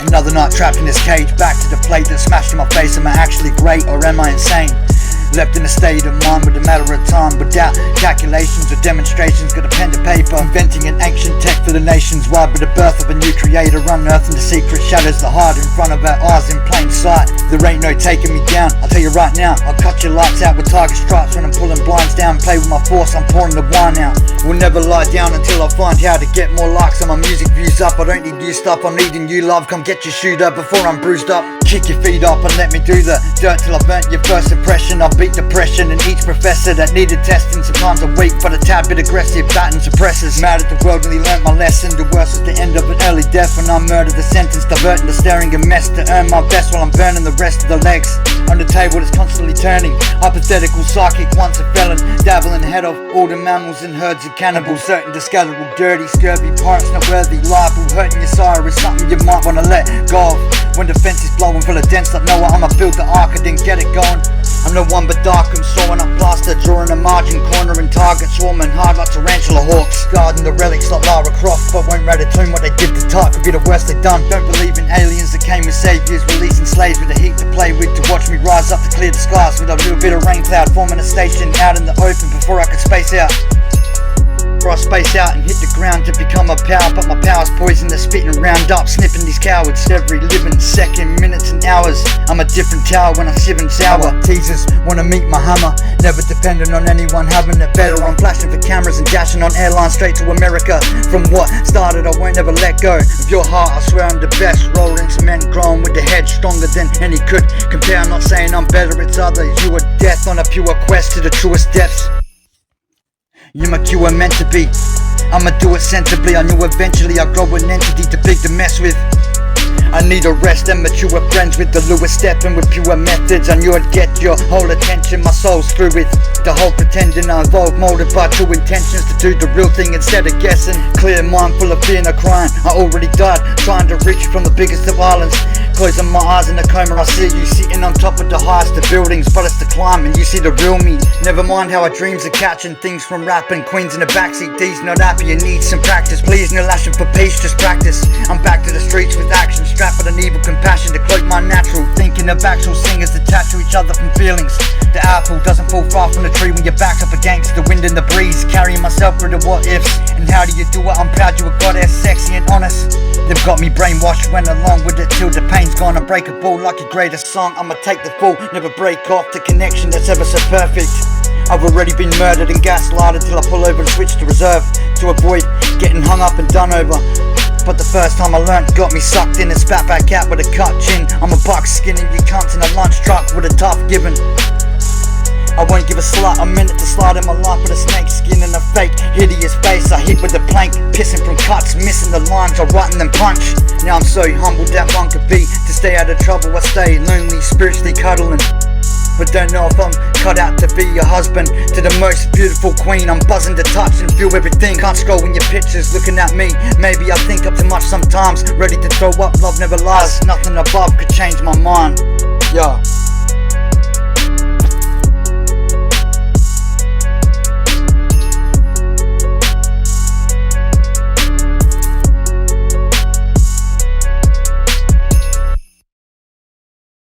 Another night trapped in this cage, back to the plate that smashed in my face. Am I actually great or am I insane? Left in a state of mind with a matter of time, without calculations or demonstrations. Got a pen to paper, inventing an ancient tech for the nations wide, with the birth of a new creator, unearthing the secret shadows that hide in front of our eyes in plain sight. There ain't no taking me down, I'll tell you right now. I'll cut your lights out with target stripes when I'm pulling blinds down. Play with my force, I'm pouring the wine out. We'll never lie down until I find how to get more likes on my music views up. I don't need new stuff, I'm needing you love. Come get your shoot up before I'm bruised up. Kick your feet up and let me do the dirt till I've burnt your first impression. I'll beat depression and each professor that needed testing. Sometimes I'm weak but a tad bit aggressive, baton suppressors. Mad at the world when he learnt my lesson. The worst was the end of an early death when I murdered the sentence, diverting the staring a mess to earn my best while I'm burning the rest of the legs on the table that's constantly turning. Hypothetical psychic, once a felon, dabbling ahead of all the mammals and herds of cannibals. Certain discoverable, dirty, scurvy, pirates not worthy, liable. Hurting your sire is something you might wanna let go of. When the fence is blowing full of dents like Noah, I'ma build the ark, I didn't get it going. I'm no one but Darkms, sawing up plaster, drawing a margin, cornering targets, swarming hard like tarantula hawks. Guarding the relics like Lara Croft, but won't ratatouille what they did to type, could be the worst they done. Don't believe in aliens that came with saviors, releasing slaves with a heat to play with. To watch me rise up to clear the skies with a little bit of rain cloud, forming a station out in the open before I could space out. Before I space out and hit the ground to become a power, but my power's poison, they're spitting round up, sniffing these cowards every living second, minutes and hours. I'm a different tower when I'm sieving sour. Teasers wanna meet my hammer, never dependent on anyone having it better. I'm flashing for cameras and dashing on airlines straight to America. From what started, I won't ever let go of your heart. I swear I'm the best, rolling cement, growing with the head stronger than any could compare. I'm not saying I'm better, it's others. You are death on a pure quest to the truest depths. You're my cure meant to be, I'ma do it sensibly. I knew eventually I'd grow an entity too big to mess with. I need a rest and mature friends with the Lewis stepping with pure methods. I knew I'd get your whole attention, my soul's through with the whole pretending. I evolved molded by true intentions to do the real thing instead of guessing. Clear mind full of fear, no crying. I already died trying to reach from the biggest of islands. Closing my eyes in a coma, I see you sitting on top of the highest of buildings, but it's the climb and you see the real me. Never mind how our dreams are catching things from rapping. Queens in the backseat, D's not happy, you need some practice. Please no lashing for peace, just practice. I'm back to the streets with action, strapped with an evil compassion to cloak my natural. Thinking of actual singers attached to each other from feelings. The apple doesn't fall far from the tree when you're backed up against the wind and the breeze. Carrying myself through the what ifs. And how do you do it? I'm proud you a goddess, sexy and honest. They've got me brainwashed, went along with it till the pain's gone. Unbreakable like your greatest song, I'ma take the fall, never break off the connection that's ever so perfect. I've already been murdered and gaslighted till I pull over and switch to reserve, to avoid getting hung up and done over. But the first time I learnt got me sucked in and spat back out with a cut chin. I'm a buck skinning you cunts in a lunch truck with a tough giving. I won't give a slut a minute to slide in my life with a snake skin and a fake hideous face. I hit with a plank, pissing from cuts, missing the lines, I write and then punch. Now I'm so humbled that one could be. To stay out of trouble I stay lonely, spiritually cuddling. But don't know if I'm cut out to be your husband. To the most beautiful queen, I'm buzzing to touch and feel everything. Can't scroll when your pictures looking at me. Maybe I think up too much sometimes. Ready to throw up, love never lies. Nothing above could change my mind. Yeah.